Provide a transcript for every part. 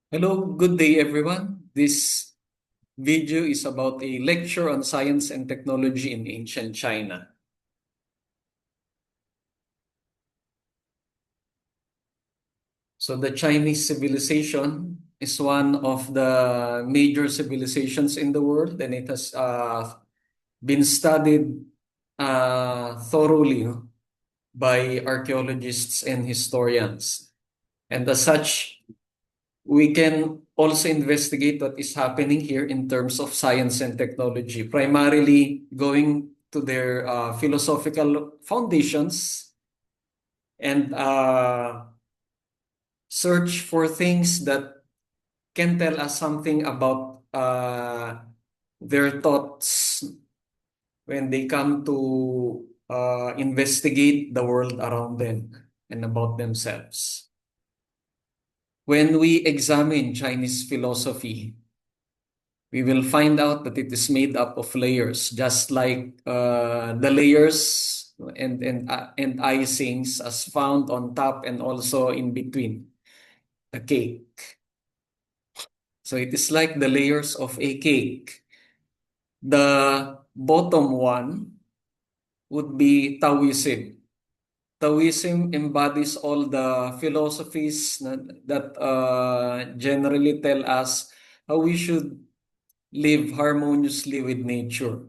Hello, good day everyone. This video is about a lecture on science and technology in ancient China. So the Chinese civilization is one of the major civilizations in the world, and it has been studied thoroughly by archaeologists and historians. And as such, we can also investigate what is happening here in terms of science and technology, primarily going to their philosophical foundations and search for things that can tell us something about their thoughts when they come to investigate the world around them and about themselves. When we examine Chinese philosophy, we will find out that it is made up of layers, just like the layers and icings as found on top and also in between the cake. So it is like the layers of a cake. The bottom one would be Taoism. Taoism embodies all the philosophies that generally tell us how we should live harmoniously with nature.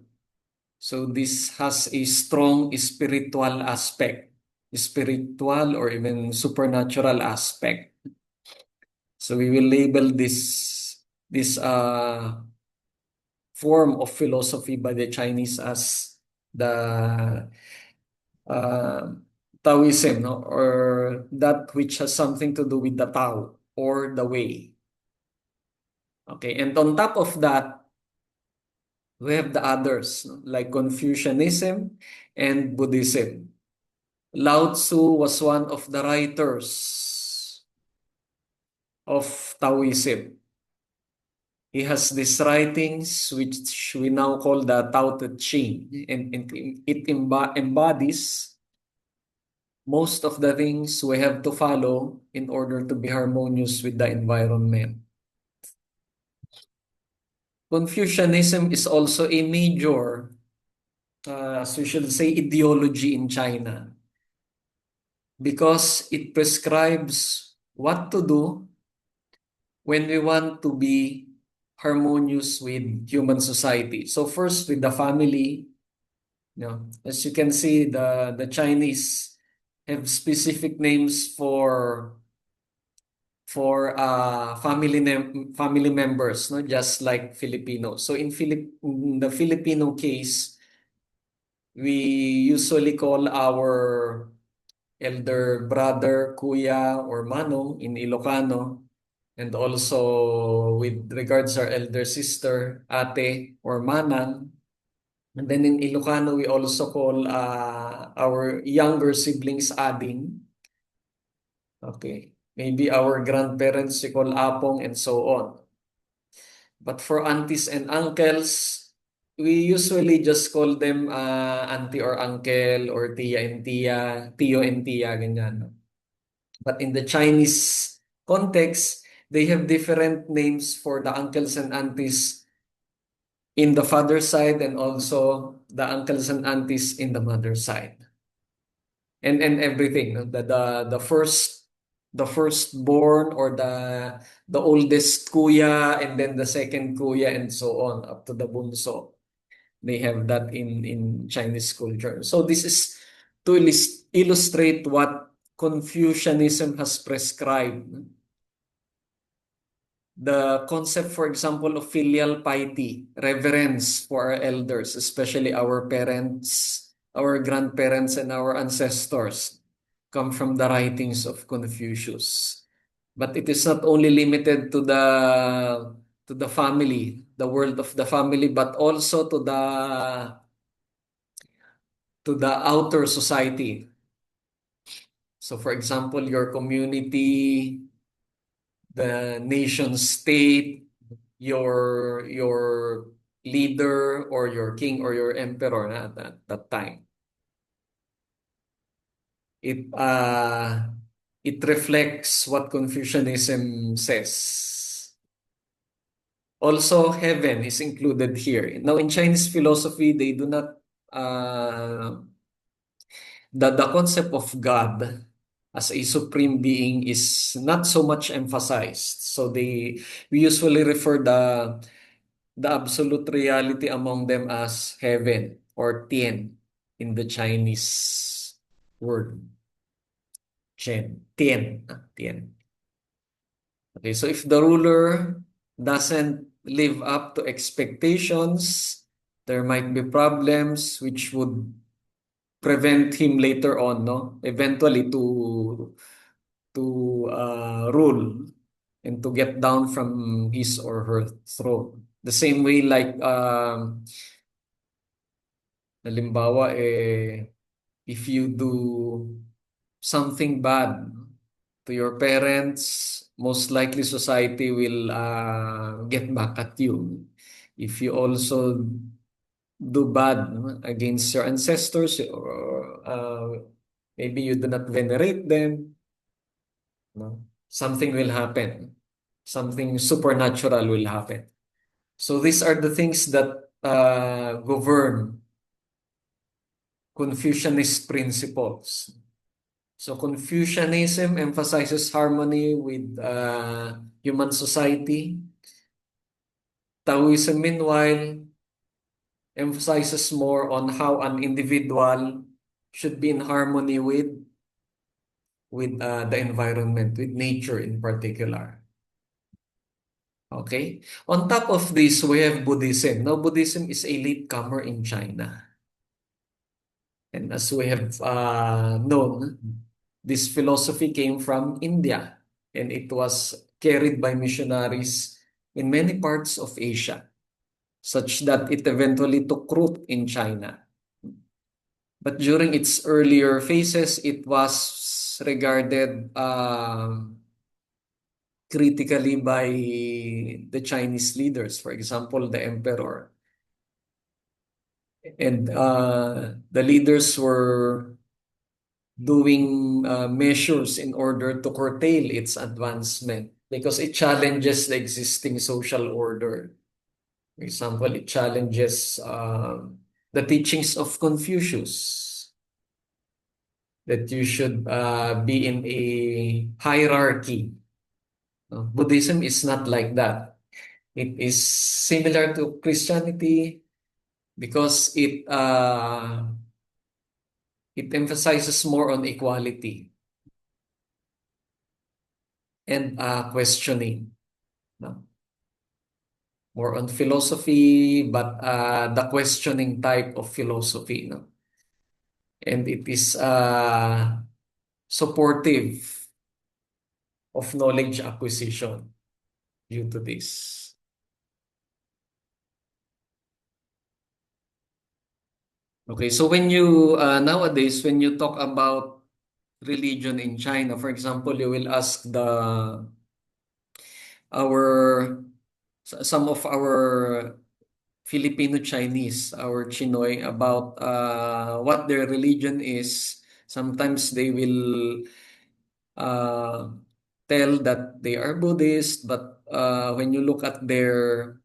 So this has a strong spiritual aspect, spiritual or even supernatural aspect. So we will label this form of philosophy by the Chinese as the uh, Taoism, no? Or that which has something to do with the Tao or the way. Okay, and on top of that, we have the others, no? Like Confucianism and Buddhism. Lao Tzu was one of the writers of Taoism. He has these writings which we now call the Tao Te Ching, and it embodies most of the things we have to follow in order to be harmonious with the environment. Confucianism is also a major, so we should say, ideology in China because it prescribes what to do when we want to be harmonious with human society. So first with the family, as you can see, the Chinese have specific names for family members, no, just like Filipinos. So in the Filipino case, we usually call our elder brother, kuya, or manong in Ilocano. And also with regards our elder sister, ate or manang. And then in Ilocano, we also call our younger siblings ading. Okay. Maybe our grandparents we call apong and so on. But for aunties and uncles, we usually just call them auntie or uncle or tia and tia, tio and tia, ganyan. No? But in the Chinese context, they have different names for the uncles and aunties in the father side and also the uncles and aunties in the mother side. And everything, no? The firstborn or the oldest kuya and then the second kuya and so on up to the bunso. They have that in Chinese culture. So this is to illustrate what Confucianism has prescribed. The concept, for example, of filial piety, reverence for our elders, especially our parents, our grandparents, and our ancestors, come from the writings of Confucius. But it is not only limited to the family, the world of the family, but also to the outer society. So, for example, your community, the nation state, your leader or your king or your emperor at that time. It it reflects what Confucianism says. Also, heaven is included here. Now, in Chinese philosophy, they do not, the concept of God as a supreme being is not so much emphasized. So we usually refer the absolute reality among them as heaven or Tian in the Chinese word. Tian. Okay, so if the ruler doesn't live up to expectations, there might be problems which would prevent him later on, no? Eventually to rule and to get down from his or her throne. The same way like halimbawa if you do something bad to your parents, most likely society will get back at you. If you also do bad no, against your ancestors or maybe you do not venerate them, no, something will happen. Something supernatural will happen. So these are the things that govern Confucianist principles. So Confucianism emphasizes harmony with human society. Taoism, meanwhile, emphasizes more on how an individual should be in harmony with the environment, with nature in particular. Okay. On top of this, we have Buddhism. Now, Buddhism is a latecomer in China. And as we have known, this philosophy came from India and it was carried by missionaries in many parts of Asia, such that it eventually took root in China. But during its earlier phases, it was regarded critically by the Chinese leaders, for example, the emperor. And the leaders were doing measures in order to curtail its advancement because it challenges the existing social order. For example, it challenges the teachings of Confucius that you should be in a hierarchy. Buddhism is not like that. It is similar to Christianity because it emphasizes more on equality and questioning. No? More on philosophy, but the questioning type of philosophy. No? And it is supportive of knowledge acquisition due to this. Okay, so when you nowadays when you talk about religion in China, for example, you will ask our some of our Filipino Chinese, our Chinoy, about what their religion is. Sometimes they will uh, tell that they are Buddhist, but when you look at their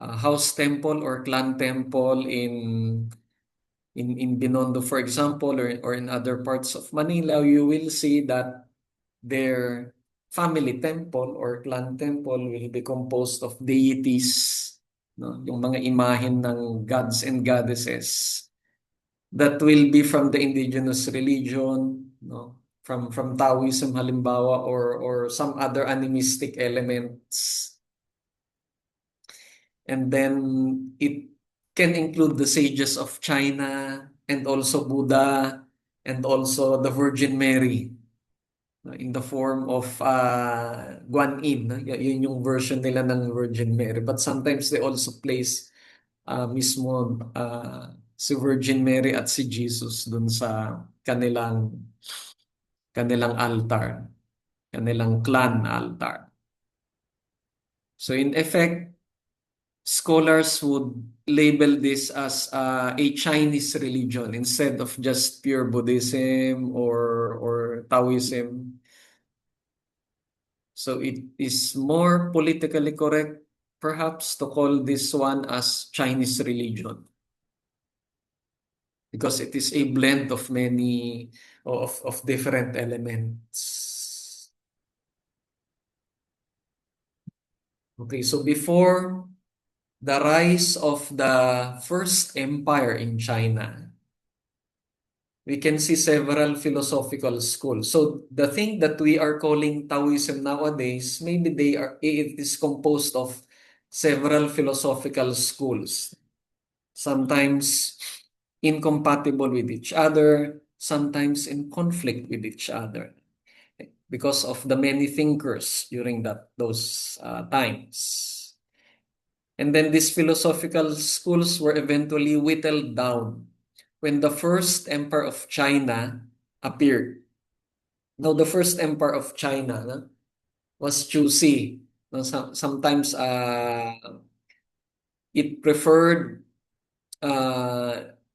house temple or clan temple in Binondo, for example, or in other parts of Manila, you will see that their family temple or clan temple will be composed of deities, no? Yung mga imahen ng gods and goddesses that will be from the indigenous religion, no? From Taoism halimbawa or some other animistic elements. And then it can include the sages of China and also Buddha and also the Virgin Mary in the form of Guan Yin. No? Yun yung version nila ng Virgin Mary. But sometimes they also place mismo si Virgin Mary at si Jesus dun sa kanilang altar, kanilang clan altar. So in effect, scholars would label this as a Chinese religion instead of just pure Buddhism or Taoism. So it is more politically correct perhaps to call this one as Chinese religion because it is a blend of many of different elements. Okay, so before the rise of the first empire in China, we can see several philosophical schools. So the thing that we are calling Taoism nowadays, maybe it is composed of several philosophical schools, sometimes incompatible with each other, sometimes in conflict with each other because of the many thinkers during those times. And then these philosophical schools were eventually whittled down when the first emperor of China appeared. Now, the first emperor of China was Chu-Si. No, sometimes it preferred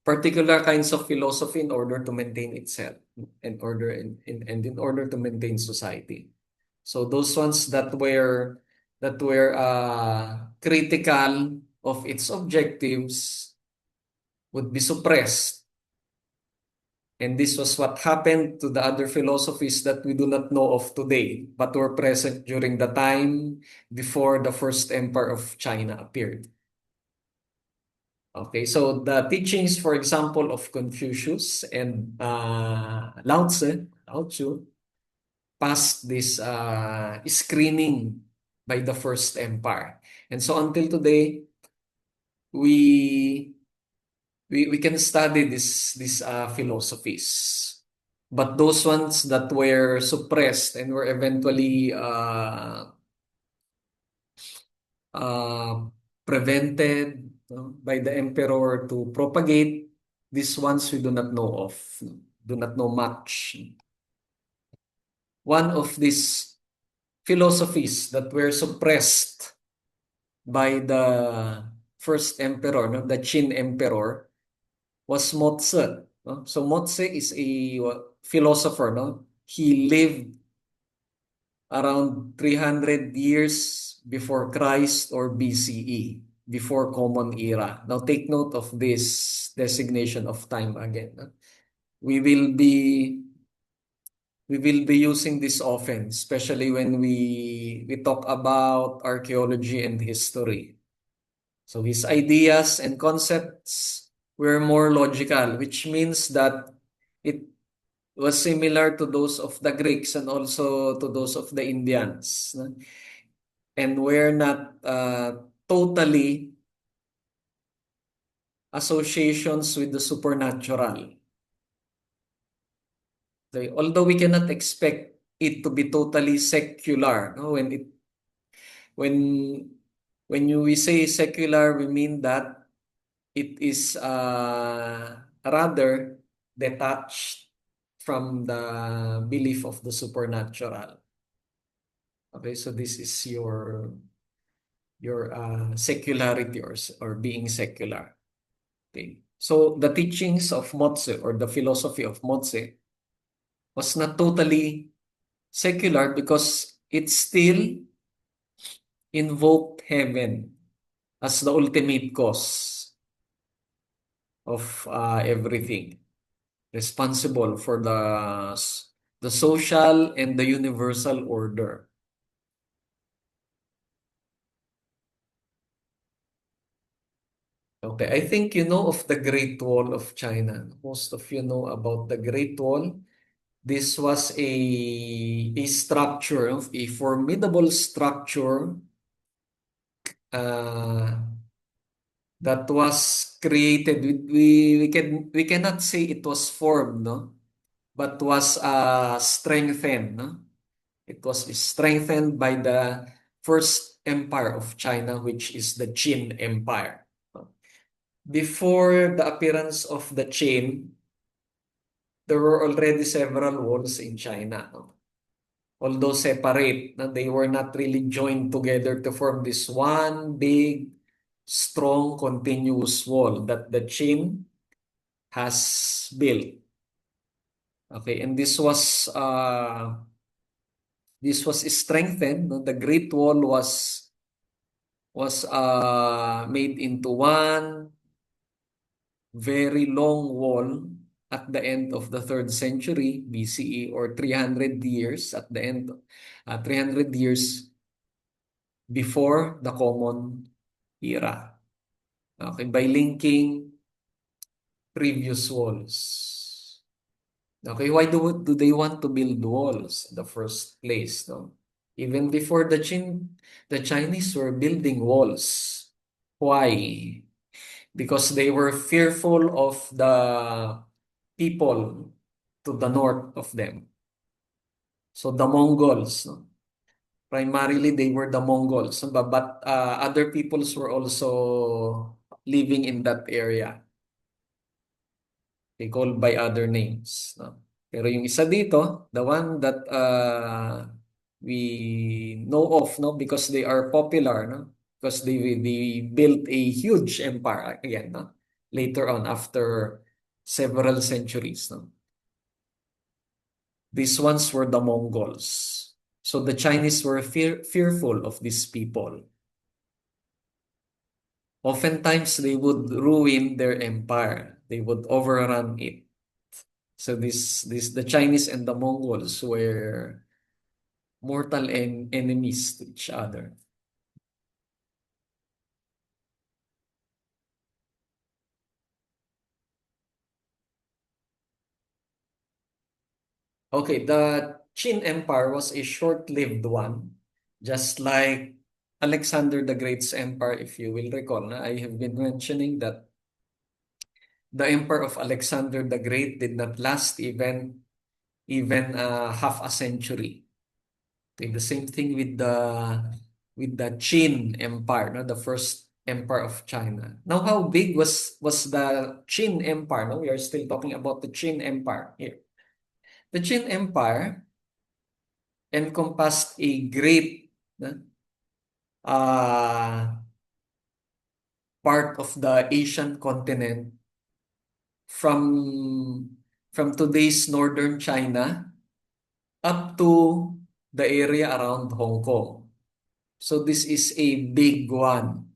particular kinds of philosophy in order to maintain itself, in order to maintain society. So those ones that were critical of its objectives would be suppressed. And this was what happened to the other philosophies that we do not know of today, but were present during the time before the first emperor of China appeared. Okay, so the teachings, for example, of Confucius and Lao Tzu, passed this screening by the first empire. And so until today, we we can study these philosophies. But those ones that were suppressed and were eventually uh, prevented, by the emperor to propagate, these ones we do not know of, do not know much. One of these philosophies that were suppressed by the first emperor, no, the Qin emperor, was Mo-tzu. No? So Mo-tzu is a philosopher. No? He lived around 300 years before Christ or BCE, before Common Era. Now take note of this designation of time again. No? We will be we will be using this often, especially when we talk about archaeology and history. So his ideas and concepts were more logical, which means that it was similar to those of the Greeks and also to those of the Indians, no? And were not totally associations with the supernatural. Okay? Although we cannot expect it to be totally secular, no? When we say secular, we mean that it is rather detached from the belief of the supernatural. Okay, so this is your secularity or being secular. Okay, so the teachings of Mo-tzu or the philosophy of Mo-tzu was not totally secular because it still invoked heaven as the ultimate cause of everything, responsible for the social and the universal order. Okay, I think you know of the Great Wall of China. Most of you know about the Great Wall. This was a structure, a formidable structure uh, that was created. We cannot say it was formed, no, but was strengthened, no? It was strengthened by the first empire of China, which is the Qin Empire. Before the appearance of the Qin, there were already several walls in China. No? Although separate, no, they were not really joined together to form this one big, strong, continuous wall that the Qin has built. Okay, and this was strengthened. No? The Great Wall was was made into one very long wall at the end of the 3rd century BCE, or 300 years at the end, 300 years before the Common Era. Okay, by linking previous walls. Okay, why do they want to build walls in the first place? No? Even before the Chinese were building walls. Why? Because they were fearful of the people to the north of them. So the Mongols, no? Primarily they were the Mongols, but other peoples were also living in that area. They called by other names, no? Pero yung isa dito, the one that we know of, no, because they are popular, no, because they built a huge empire again, no, later on after several centuries, no. These ones were the Mongols. So the Chinese were fearful of these people. Oftentimes they would ruin their empire. They would overrun it. So the Chinese and the Mongols were mortal enemies to each other. Okay, the Qin Empire was a short-lived one, just like Alexander the Great's empire, if you will recall. I have been mentioning that the empire of Alexander the Great did not last even half a century. Okay, the same thing with the Qin Empire, no? The first empire of China. Now, how big was the Qin Empire? No, we are still talking about the Qin Empire here. The Qin Empire encompassed a great uh, part of the Asian continent, from today's northern China up to the area around Hong Kong. So this is a big one.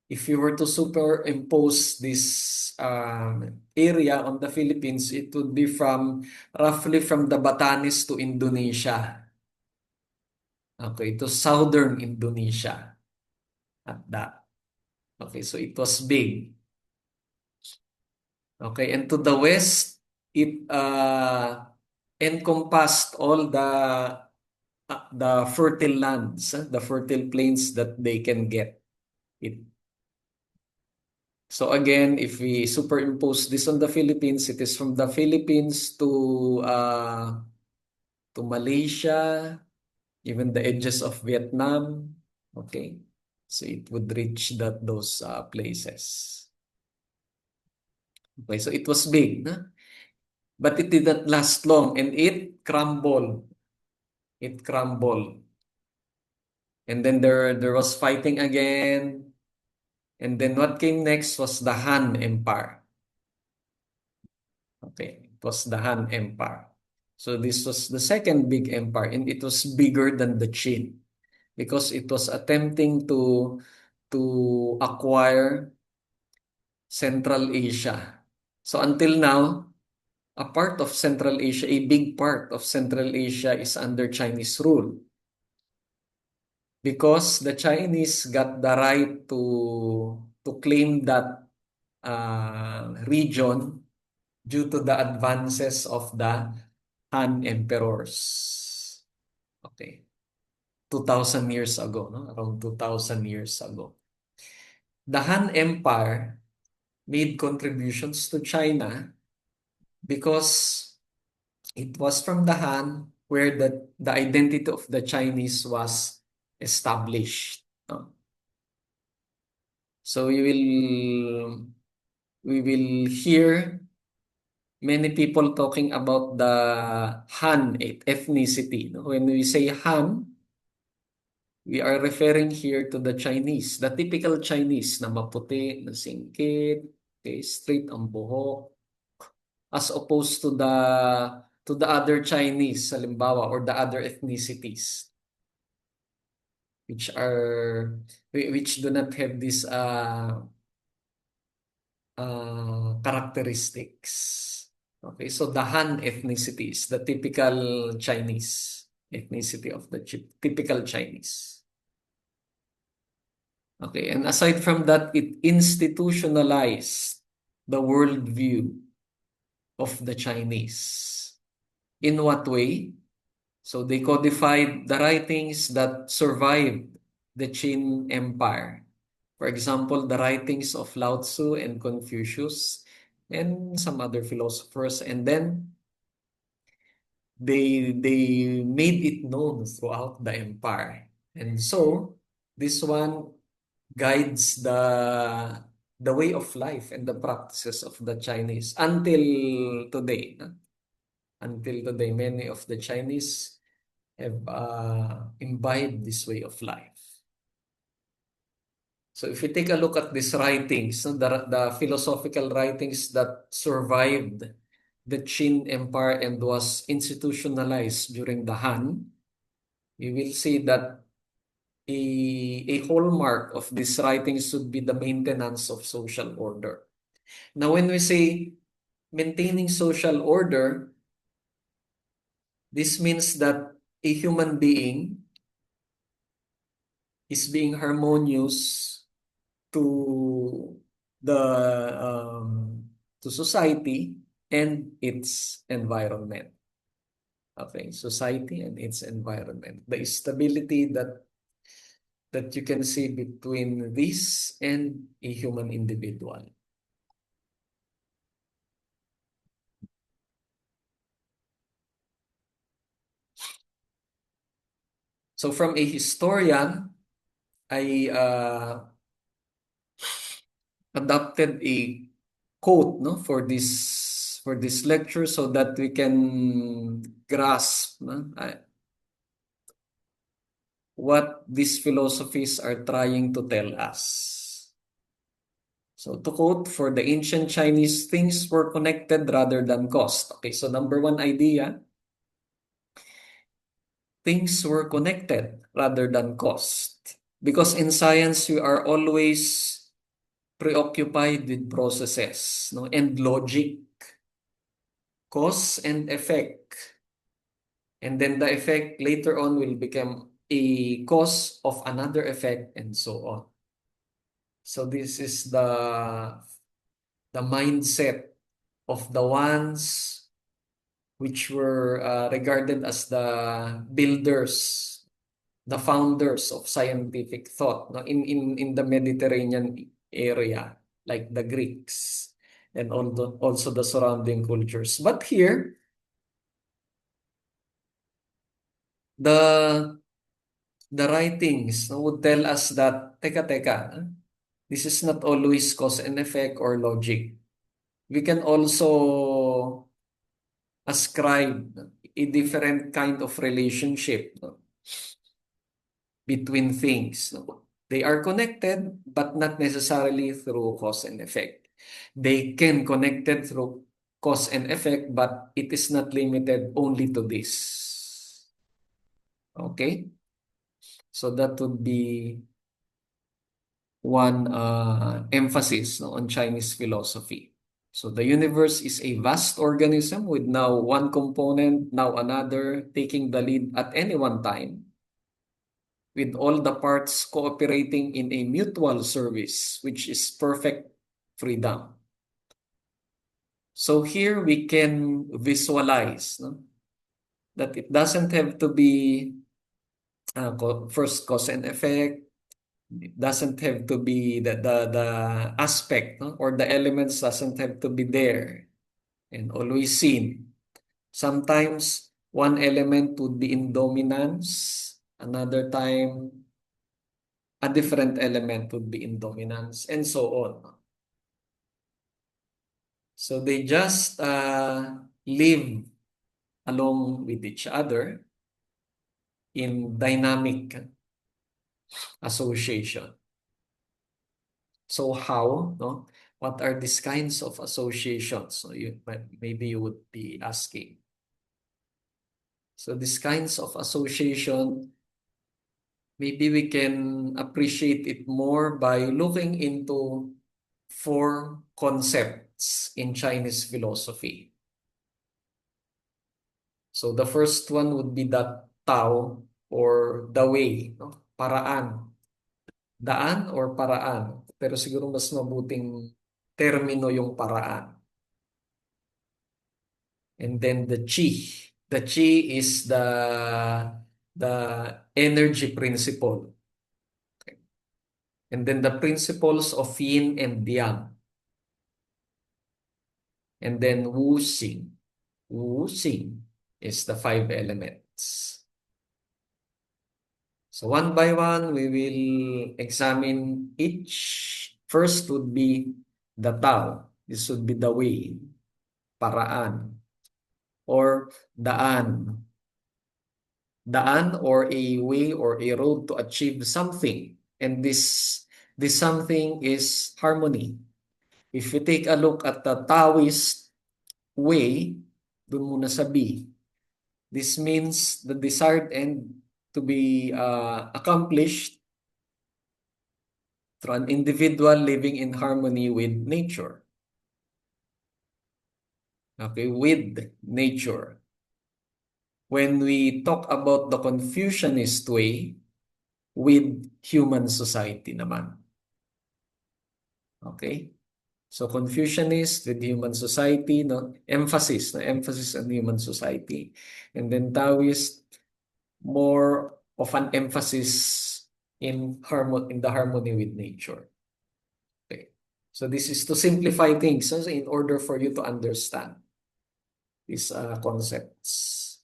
If you were to superimpose this area on the Philippines, it would be roughly from the Batanes to Indonesia. Okay, to southern Indonesia at that. Okay, so it was big. Okay, and to the west, it encompassed all the fertile lands, the fertile plains that they can get. So again, if we superimpose this on the Philippines, it is from the Philippines to Malaysia, even the edges of Vietnam. Okay, so it would reach those places. Okay, so it was big, no? But it did not last long, and it crumbled. It crumbled, and then there was fighting again, and then what came next was the Han Empire. Okay, it was the Han Empire. So this was the second big empire, and it was bigger than the Qin because it was attempting to acquire Central Asia. So until now, a part of Central Asia, a big part of Central Asia is under Chinese rule because the Chinese got the right to claim that region due to the advances of the Han emperors. Okay. 2,000 years ago, no? Around 2,000 years ago. The Han Empire made contributions to China because it was from the Han where the identity of the Chinese was established. No? So we will hear many people talking about the Han ethnicity. No? When we say Han, we are referring here to the Chinese, the typical Chinese na maputi, na singkit, okay, straight ang buhok, as opposed to the other Chinese, halimbawa, or the other ethnicities. which do not have this characteristics. Okay, so the Han ethnicity is the typical Chinese ethnicity of the typical Chinese. Okay, and aside from that, it institutionalized the worldview of the Chinese. In what way? So they codified the writings that survived the Qin Empire. For example, the writings of Lao Tzu and Confucius and some other philosophers. And then they made it known throughout the empire. And so this one guides the way of life and the practices of the Chinese until today. No? Until today, many of the Chinese have imbibed this way of life. So if you take a look at these writings, no, the philosophical writings that survived the Qin Empire and was institutionalized during the Han, you will see that a hallmark of these writings should be the maintenance of social order. Now, when we say maintaining social order, this means that a human being is being harmonious to the to society and its environment. Okay, society and its environment. The stability that you can see between this and a human individual. So from a historian, I adopted a quote, no, for this lecture so that we can grasp, no, what these philosophies are trying to tell us. So to quote, for the ancient Chinese, things were connected rather than caused. Okay, so number one idea, things were connected rather than caused. Because in science, we are always preoccupied with processes, no, and logic, cause and effect. And then the effect later on will become a cause of another effect and so on. So this is the mindset of the ones which were regarded as the builders, the founders of scientific thought, no? In the Mediterranean area, like the Greeks and also the surrounding cultures. But here, the the writings, no, would tell us that, teka, this is not always cause and effect or logic. We can also ascribe a different kind of relationship, no, between things. No? They are connected, but not necessarily through cause and effect. They can connected through cause and effect, but it is not limited only to this. Okay? So that would be one emphasis, no, on Chinese philosophy. So the universe is a vast organism with now one component, now another, taking the lead at any one time, with all the parts cooperating in a mutual service, which is perfect freedom. So here we can visualize, no, that it doesn't have to be first cause and effect. It doesn't have to be the aspect, no, or the elements doesn't have to be there and always seen. Sometimes one element would be in dominance, another time a different element would be in dominance, and so on. So they just live along with each other in dynamic association. So how, no? What are these kinds of associations? So maybe you would be asking. So these kinds of association maybe we can appreciate it more by looking into four concepts in Chinese philosophy. So the first one would be the Tao or the way, no? Paraan. Daan or paraan. Pero siguro mas mabuting termino yung paraan. And then the Qi. The Qi is the energy principle. And then the principles of yin and yang. And then Wu Xing. Wu Xing is the five elements. So one by one, we will examine each. First would be the Tao. This would be the way, paraan, or daan. Daan or a way or a road to achieve something. And this something is harmony. If you take a look at the Taoist way, dun muna sa B. This means the desired end to be accomplished through an individual living in harmony with nature. Okay, with nature. When we talk about the Confucianist way, with human society naman. Okay? So Confucianist with human society, no? Emphasis on human society. And then Taoist, more of an emphasis in the harmony with nature. Okay. So this is to simplify things in order for you to understand these concepts.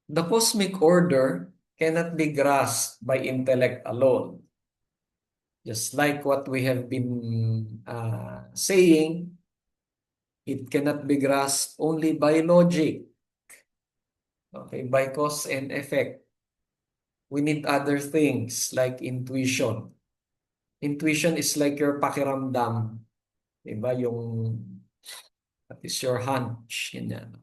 The cosmic order cannot be grasped by intellect alone. Just like what we have been saying, it cannot be grasped only by logic, okay, by cause and effect. We need other things like intuition. Intuition is like your pakiramdam, diba? That is your hunch, yun yan.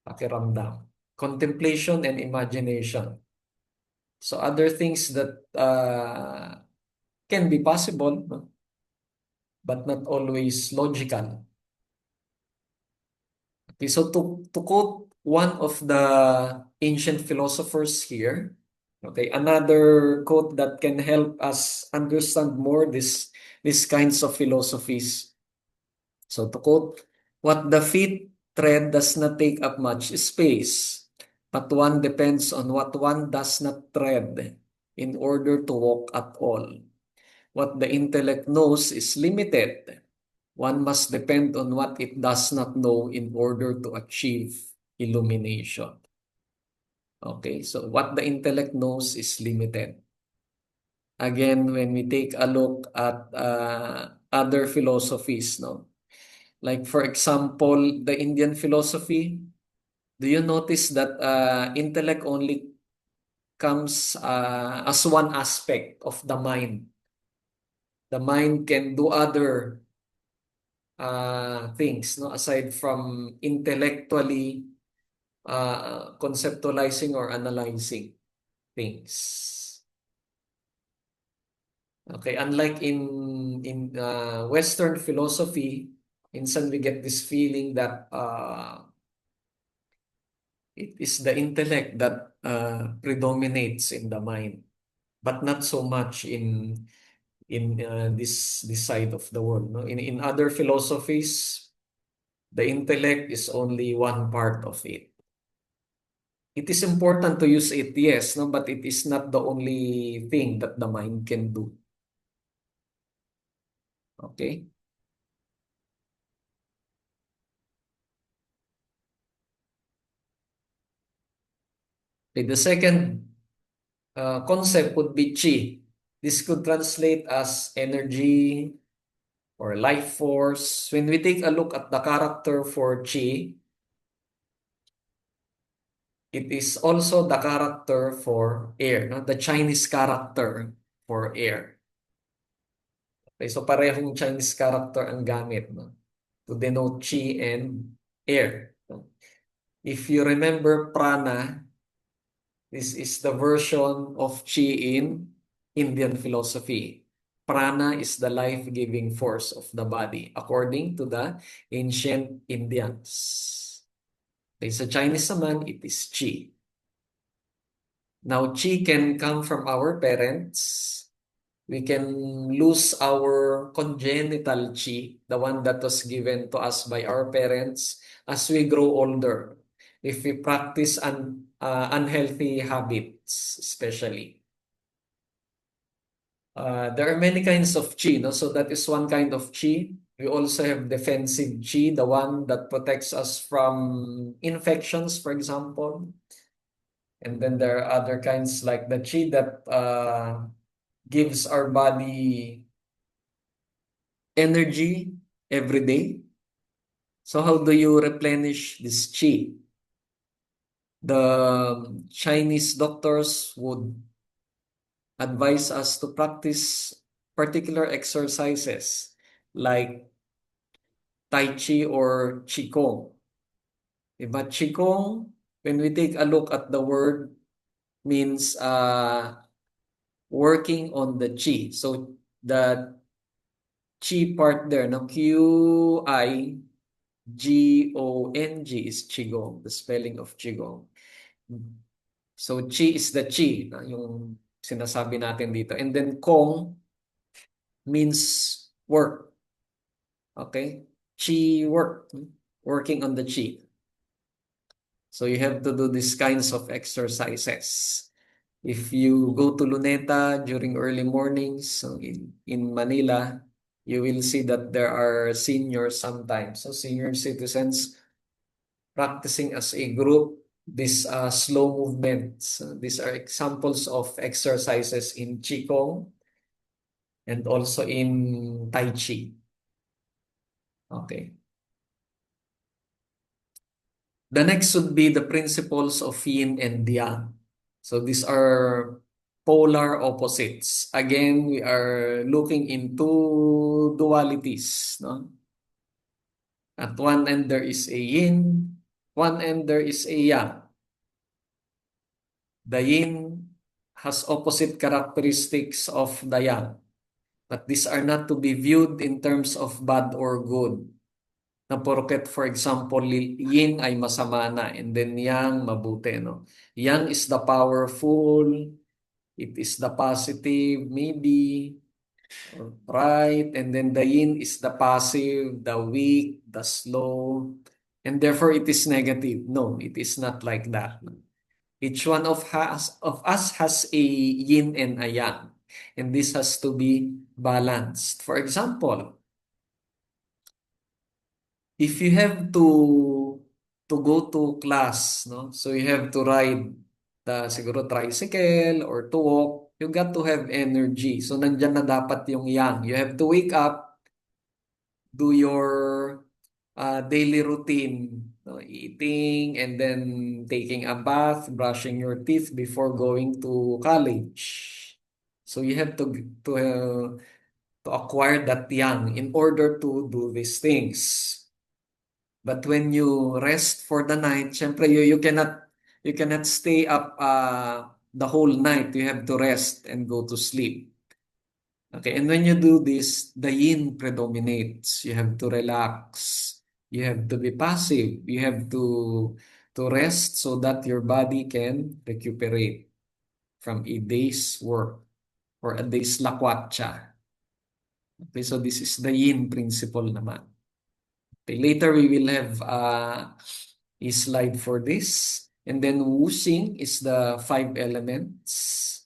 Pakiramdam. Contemplation and imagination. So other things that can be possible, no? But not always logical. Okay, so to quote one of the ancient philosophers here, okay, another quote that can help us understand more these kinds of philosophies. So to quote, what the feet tread does not take up much space, but one depends on what one does not tread in order to walk at all. What the intellect knows is limited. One must depend on what it does not know in order to achieve illumination. Okay, so what the intellect knows is limited. Again, when we take a look at other philosophies, no? Like for example, the Indian philosophy, do you notice that intellect only comes as one aspect of the mind? The mind can do other things, no, aside from intellectually conceptualizing or analyzing things. Okay, unlike in Western philosophy, minsan we get this feeling that it is the intellect that predominates in the mind, but not so much in this side of the world. No, in other philosophies, the intellect is only one part of it. It is important to use it, yes, no, but it is not the only thing that the mind can do. Okay? Okay, the second concept would be chi. This could translate as energy or life force. When we take a look at the character for chi, it is also the character for air, no? The Chinese character for air. Okay, so parehong Chinese character ang gamit, no? To denote chi and air. No? If you remember prana, this is the version of chi in Indian philosophy. Prana is the life-giving force of the body, according to the ancient Indians. Okay, sa Chinese naman, it is chi. Now, chi can come from our parents. We can lose our congenital chi, the one that was given to us by our parents as we grow older. If we practice unhealthy habits, especially. There are many kinds of chi, no? So that is one kind of chi. We also have defensive chi, the one that protects us from infections, for example. And then there are other kinds like the chi that gives our body energy every day. So how do you replenish this chi? The Chinese doctors would advise us to practice particular exercises like Tai Chi or Qigong. But Qigong, when we take a look at the word, means working on the Qi. So the Qi part there, no? Qigong is Qigong, the spelling of Qigong. So Qi is the Qi, yung sinasabi natin dito. And then Kong means work. Okay? Qi work. Working on the Qi. So you have to do these kinds of exercises. If you go to Luneta during early mornings, so in Manila, you will see that there are seniors sometimes. So senior citizens practicing as a group these slow movements. These are examples of exercises in Qigong and also in Tai Chi. Okay. The next would be the principles of yin and yang. So these are polar opposites. Again, we are looking into dualities. No? At one end, there is a yin. One end, there is a yang. The yin has opposite characteristics of the yang. But these are not to be viewed in terms of bad or good. Na porket, for example, yin ay masama na and then yang mabuti. No? Yang is the powerful, it is the positive, maybe, right? And then the yin is the passive, the weak, the slow, and therefore it is negative. No, it is not like that. Each one of us has a yin and a yang, and this has to be balanced. For example, if you have to go to class, no? So you have to ride the siguro tricycle or to walk, you got to have energy. So nandiyan na dapat yung yang. You have to wake up, do your daily routine, no? Eating and then taking a bath, brushing your teeth before going to college. So you have to acquire that yang in order to do these things. But when you rest for the night, syempre you cannot stay up the whole night. You have to rest and go to sleep. Okay, and when you do this, the yin predominates. You have to relax. You have to be passive. You have to rest so that your body can recuperate from a day's work or a day's lakwatsa. Okay, so this is the yin principle naman. Okay, later we will have a slide for this. And then wuxing is the 5 elements.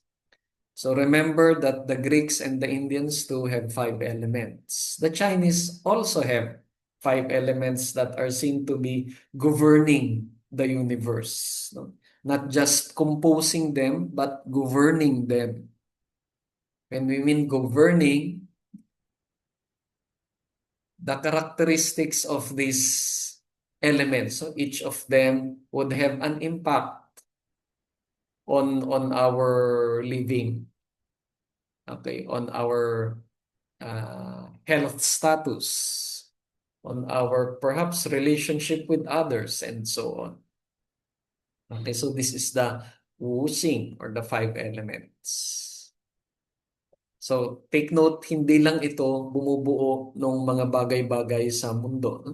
So remember that the Greeks and the Indians too have 5 elements. The Chinese also have 5 elements that are seen to be governing the universe. No? Not just composing them, but governing them. When we mean governing, the characteristics of these elements, so each of them would have an impact on our living, okay, on our health status, on our perhaps relationship with others, and so on. Okay, so this is the Wuxing or the five elements. So take note, hindi lang ito bumubuo ng mga bagay-bagay sa mundo, no?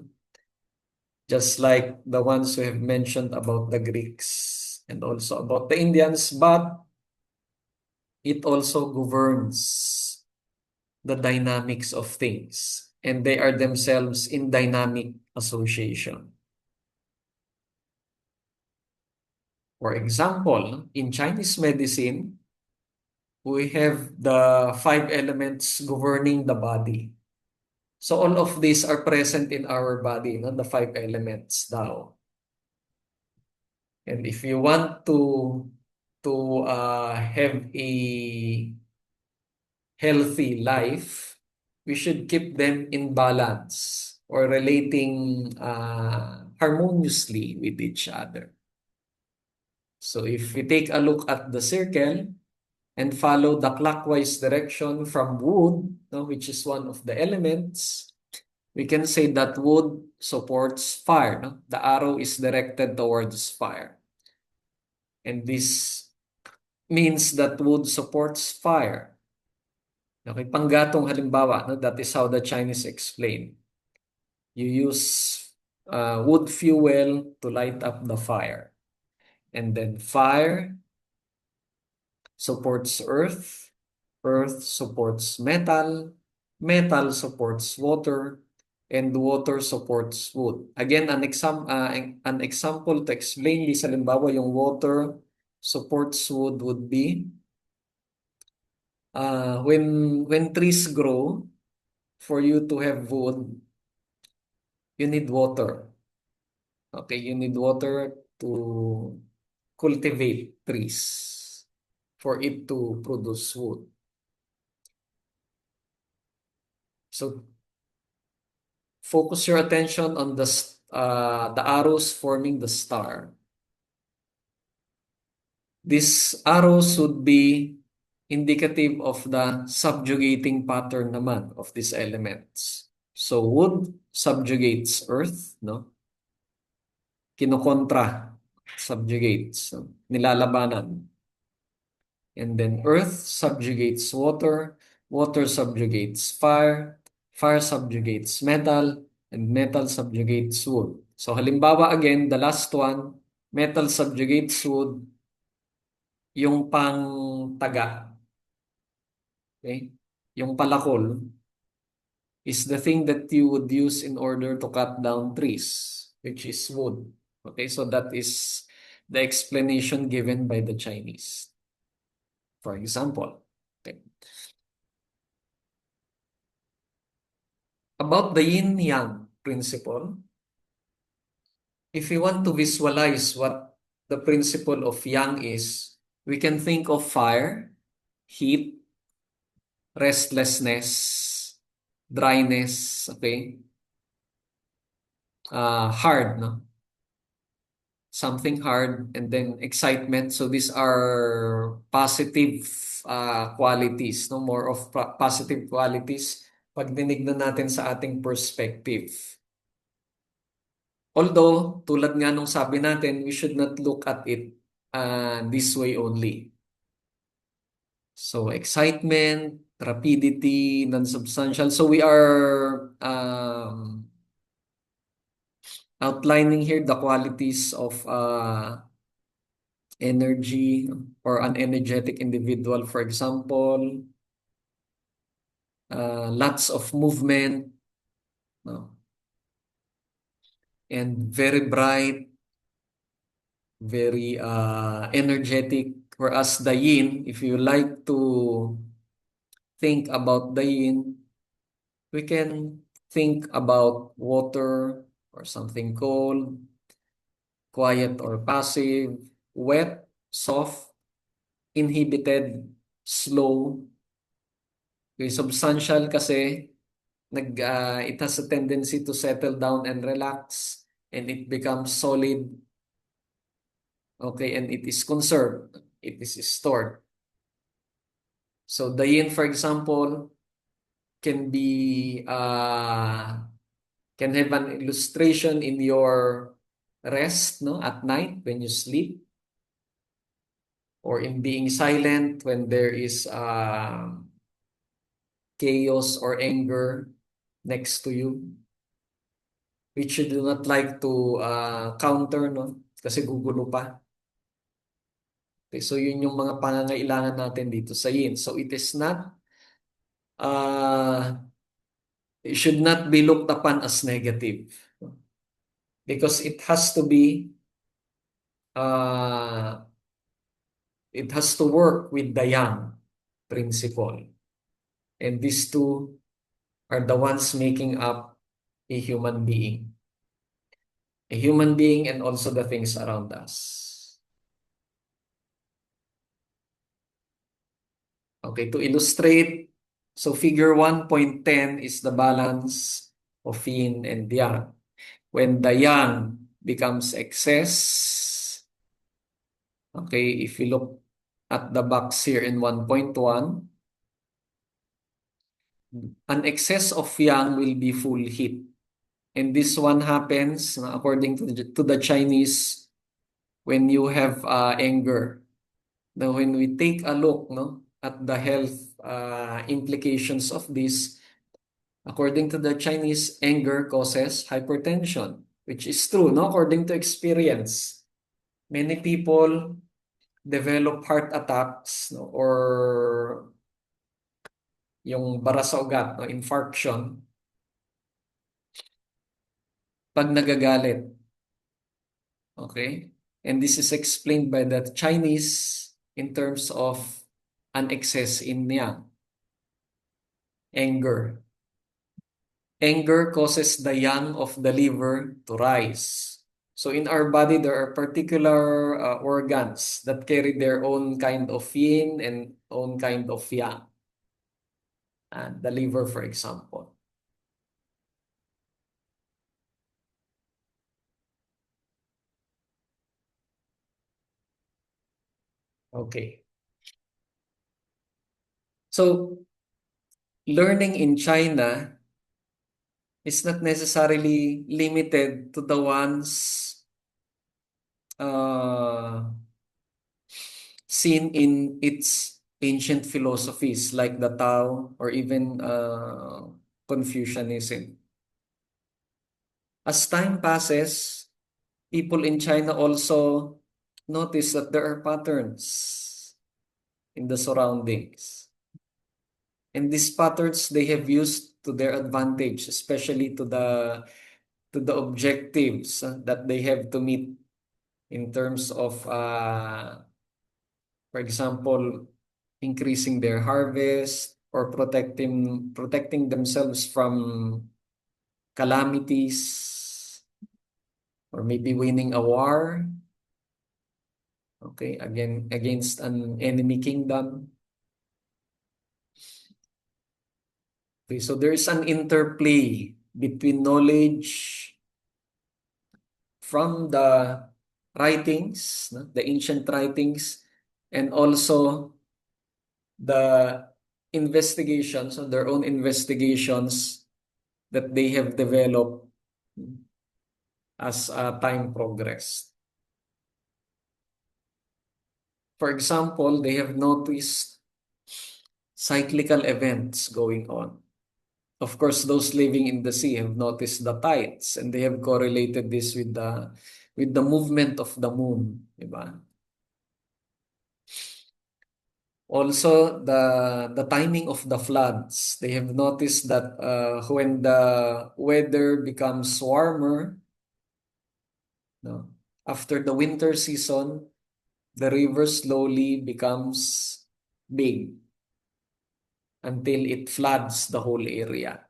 Just like the ones we have mentioned about the Greeks and also about the Indians, but it also governs the dynamics of things, and they are themselves in dynamic association. For example, in Chinese medicine, we have the five elements governing the body. So all of these are present in our body, no? The five elements Dao. And if you want to have a healthy life, we should keep them in balance or relating harmoniously with each other. So if we take a look at the circle and follow the clockwise direction from wood, no, which is one of the elements, we can say that wood supports fire. No? The arrow is directed towards fire. And this means that wood supports fire. Okay, panggatong halimbawa, no? That is how the Chinese explain. You use wood fuel to light up the fire. And then fire supports earth, earth supports metal, metal supports water, and water supports wood. Again, an example to explain this, halimbawa yung water supports wood would be when trees grow, for you to have wood, you need water. Okay, you need water to cultivate trees for it to produce wood. So focus your attention on the arrows forming the star. These arrows would be indicative of the subjugating pattern naman of these elements. So wood subjugates earth, no? Kinokontra, subjugates, no? Nilalabanan. And then earth subjugates water, water subjugates fire, fire subjugates metal, and metal subjugates wood. So halimbawa again, the last one, metal subjugates wood, yung pang taga, okay? Yung palakol is the thing that you would use in order to cut down trees, which is wood. Okay, so that is the explanation given by the Chinese. For example, okay. About the yin-yang principle, if we want to visualize what the principle of yang is, we can think of fire, heat, restlessness, dryness, okay? Hard, no? Something hard, and then excitement. So these are positive qualities, no? More of positive qualities pag dinignan natin sa ating perspective. Although, tulad nga nung sabi natin, we should not look at it this way only. So, excitement, rapidity, non-substantial. So, we are outlining here the qualities of energy or an energetic individual. For example, lots of movement, no? And very bright, very energetic. Whereas the yin, if you like to think about the yin, we can think about water or something cold, quiet or passive, wet, soft, inhibited, slow. Okay, substantial kasi it has a tendency to settle down and relax, and it becomes solid. Okay, and it is conserved. It is stored. So the yin, for example, can be can have an illustration in your rest, no, at night when you sleep. or in being silent when there is chaos or anger next to you, which you do not like to counter, no? Kasi gugulo pa. Okay, so yun yung mga pangangailangan natin dito sa yin. So it is not, uh, it should not be looked upon as negative, no? Because uh, it has to work with the yang principle. And these two are the ones making up a human being. A human being and also the things around us. Okay, to illustrate, so figure 1.10 is the balance of yin and yang. When the yang becomes excess, okay, if you look at the box here in 1.1, an excess of yang will be full heat. And this one happens, according to the Chinese, when you have anger. Now, when we take a look, no, at the health implications of this, according to the Chinese, anger causes hypertension, which is true, no, according to experience. Many people develop heart attacks, no, or yung bara sa ugat, no, infarction, pag nagagalit. Okay? And this is explained by the Chinese in terms of an excess in yang, anger. Anger causes the yang of the liver to rise. So in our body, there are particular organs that carry their own kind of yin and own kind of yang. And the liver, for example. Okay. So learning in China is not necessarily limited to the ones uh, seen in its ancient philosophies like the Tao or even Confucianism. As time passes, people in China also notice that there are patterns in the surroundings. And these patterns they have used to their advantage, especially to the objectives that they have to meet in terms of, for example, increasing their harvest or protecting themselves from calamities or maybe winning a war, okay, against an enemy kingdom. Okay, so there is an interplay between knowledge from the writings, no, the ancient writings, and also the investigations, so their own investigations that they have developed as time progressed. For example, they have noticed cyclical events going on. Of course, those living in the sea have noticed the tides, and they have correlated this with the movement of the moon, diba? Also, the timing of the floods. They have noticed that when the weather becomes warmer, no, after the winter season, the river slowly becomes big until it floods the whole area.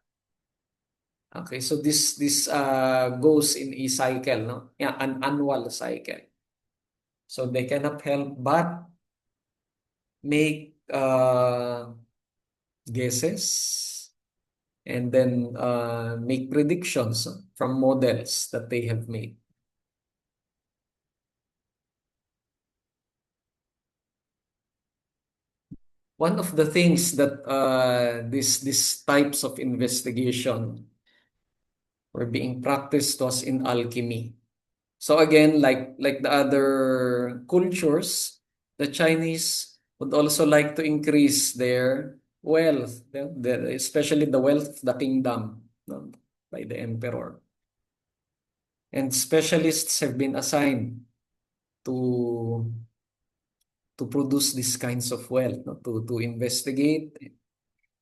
Okay, so this goes in a cycle, no? Yeah, an annual cycle. So they cannot help but make guesses and then make predictions from models that they have made. One of the things that these types of investigation were being practiced was in alchemy. So again, like the other cultures, the Chinese would also like to increase their wealth, especially the wealth of the kingdom, no, by the emperor. And specialists have been assigned to produce these kinds of wealth, no, to investigate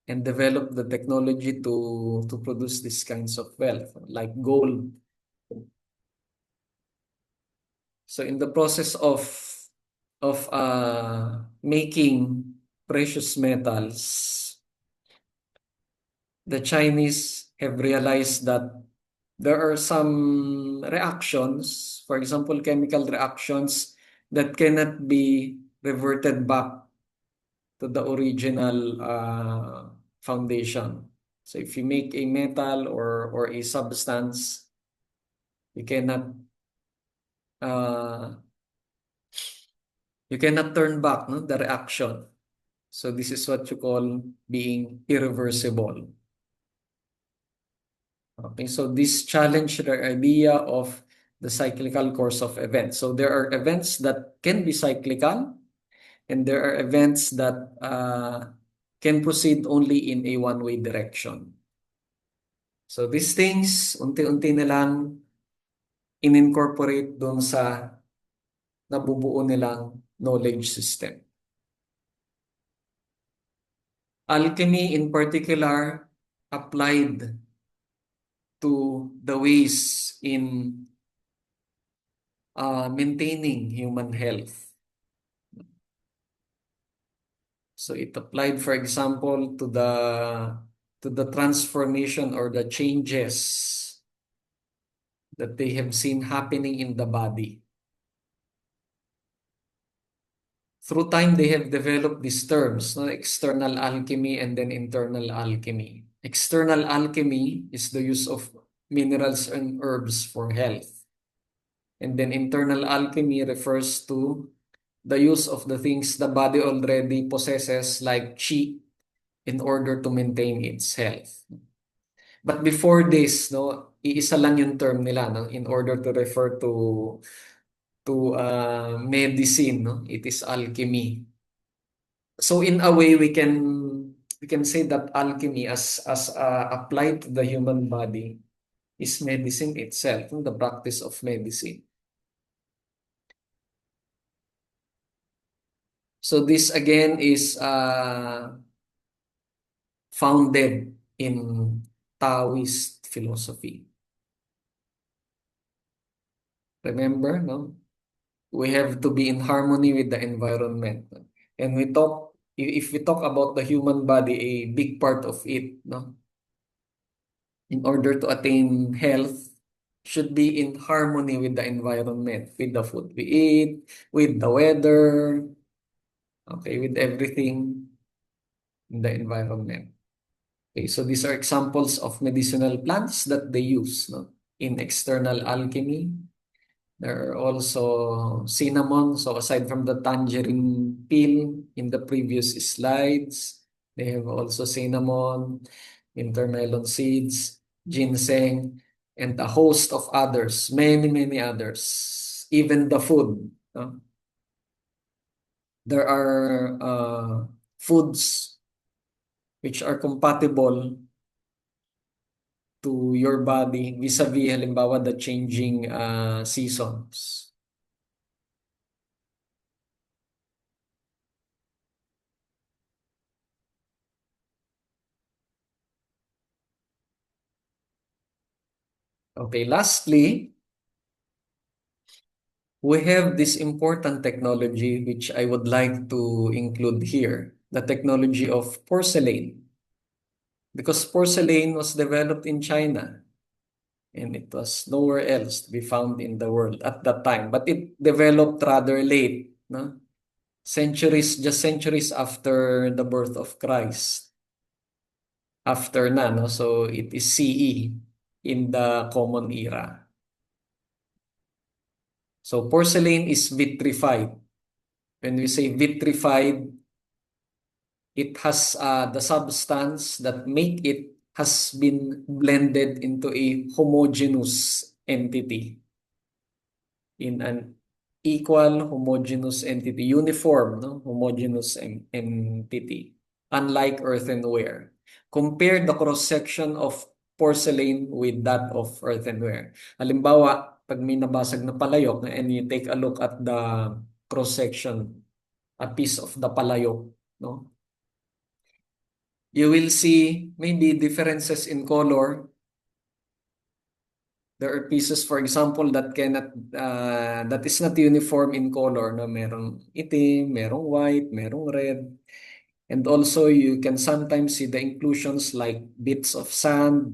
and develop the technology to produce these kinds of wealth, like gold. So in the process of making precious metals, the Chinese have realized that there are some reactions, for example, chemical reactions that cannot be reverted back to the original foundation. So if you make a metal or a substance, you cannot uh, you cannot turn back, no, the reaction. So this is what you call being irreversible. Okay, so this challenged the idea of the cyclical course of events. So there are events that can be cyclical, and there are events that can proceed only in a one-way direction. So these things, unti-unti nilang in-incorporate doon sa nabubuo nilang knowledge system. Alchemy in particular applied to the ways in maintaining human health. So it applied, for example, to the transformation or the changes that they have seen happening in the body. Through time, they have developed these terms, no? External alchemy and then internal alchemy. External alchemy is the use of minerals and herbs for health. And then internal alchemy refers to the use of the things the body already possesses, like qi, in order to maintain its health. But before this, no, iisa lang yung term nila, no, in order to refer to medicine, no, it is alchemy. So in a way, we can say that alchemy, as applied to the human body, is medicine itself, no, the practice of medicine. So this again is founded in Taoist philosophy. Remember, no? We have to be in harmony with the environment. And if we talk about the human body, a big part of it, no, in order to attain health, should be in harmony with the environment, with the food we eat, with the weather, okay, with everything in the environment. Okay, so these are examples of medicinal plants that they use, no, in external alchemy. There are also cinnamon. So aside from the tangerine peel in the previous slides, they have also cinnamon, intermelon seeds, ginseng, and a host of others, many, many others. Even the food, no? There are foods which are compatible to your body vis-a-vis halimbawa the changing seasons. Okay, lastly, we have this important technology which I would like to include here, the technology of porcelain. Because porcelain was developed in China and it was nowhere else to be found in the world at that time. But it developed rather late, no? Just centuries after the birth of Christ. After na, no? So it is CE in the Common Era. So porcelain is vitrified. When we say vitrified, it has the substance that make it has been blended into a homogeneous entity in an equal homogeneous entity, uniform, no? Homogeneous entity, unlike earthenware. Compare the cross-section of porcelain with that of earthenware. Halimbawa, pag may nabasag na palayok and you take a look at the cross-section, a piece of the palayok, no? You will see maybe differences in color. There are pieces, for example, that is not uniform in color. No? Merong itim, merong white, merong red. And also, you can sometimes see the inclusions like bits of sand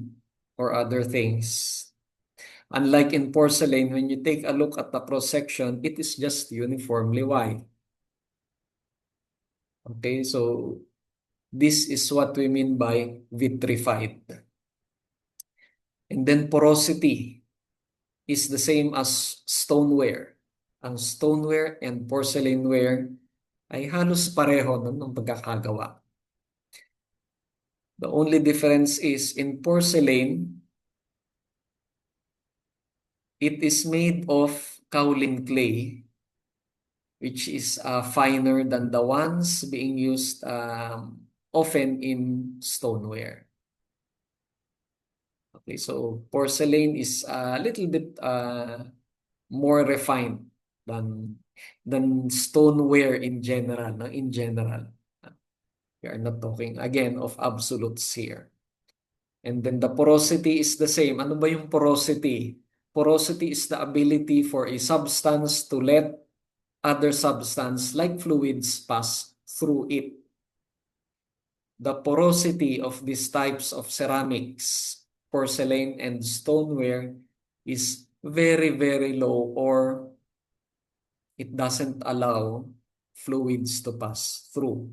or other things. Unlike in porcelain, when you take a look at the cross-section, it is just uniformly white. Okay, so this is what we mean by vitrified. And then porosity is the same as stoneware. Ang stoneware and porcelainware ay halos pareho ng pagkakagawa. The only difference is in porcelain, it is made of kaolin clay, which is finer than the ones being used often in stoneware. Okay, so porcelain is a little bit more refined than stoneware in general. No? In general, we are not talking again of absolutes here. And then the porosity is the same. Ano ba yung porosity? Porosity is the ability for a substance to let other substance like fluids pass through it. The porosity of these types of ceramics, porcelain and stoneware is very, very low, or it doesn't allow fluids to pass through.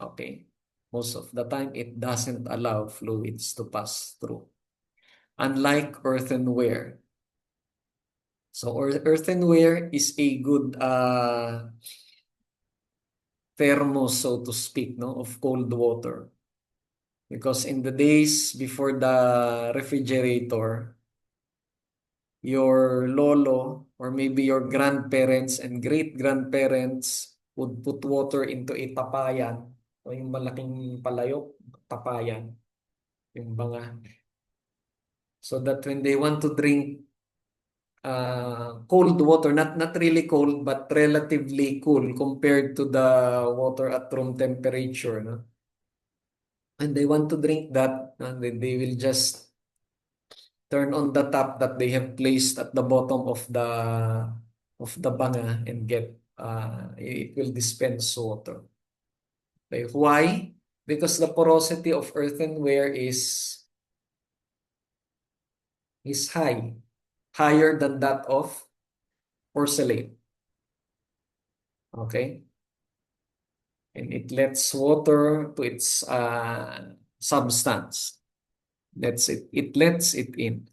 Okay. Most of the time, it doesn't allow fluids to pass through. Unlike earthenware. So earthenware is a good thermos, so to speak, no, of cold water. Because in the days before the refrigerator, your lolo or maybe your grandparents and great-grandparents would put water into a tapayan, o yung malaking palayok, tapayan, yung banga. So that when they want to drink cold water, not really cold, but relatively cool compared to the water at room temperature, no? And they want to drink that, they will just turn on the tap that they have placed at the bottom of the banga and get it will dispense water. Okay. Why? Because the porosity of earthenware is higher than that of porcelain. Okay? And it lets water to its substance. That's it. It lets it in.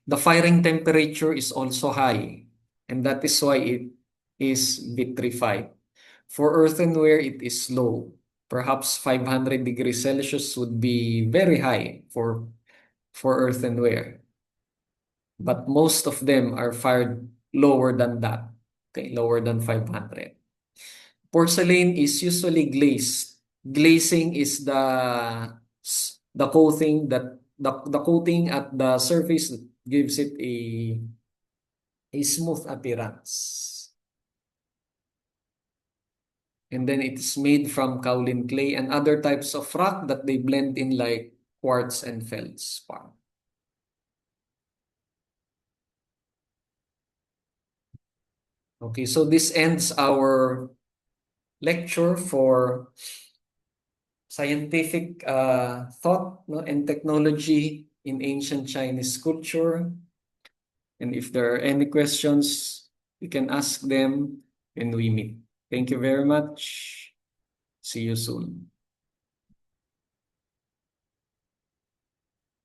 The firing temperature is also high, and that is why it is vitrified. For earthenware, it is low. Perhaps 500 degrees Celsius would be very high for earthenware. But most of them are fired lower than that. Okay, lower than 500. Porcelain is usually glazed. Glazing is the coating the coating at the surface that gives it a smooth appearance. And then it's made from kaolin clay and other types of rock that they blend in like quartz and feldspar. Okay, so this ends our lecture for scientific thought, no, and technology in ancient Chinese culture. And if there are any questions, you can ask them when we meet. Thank you very much. See you soon.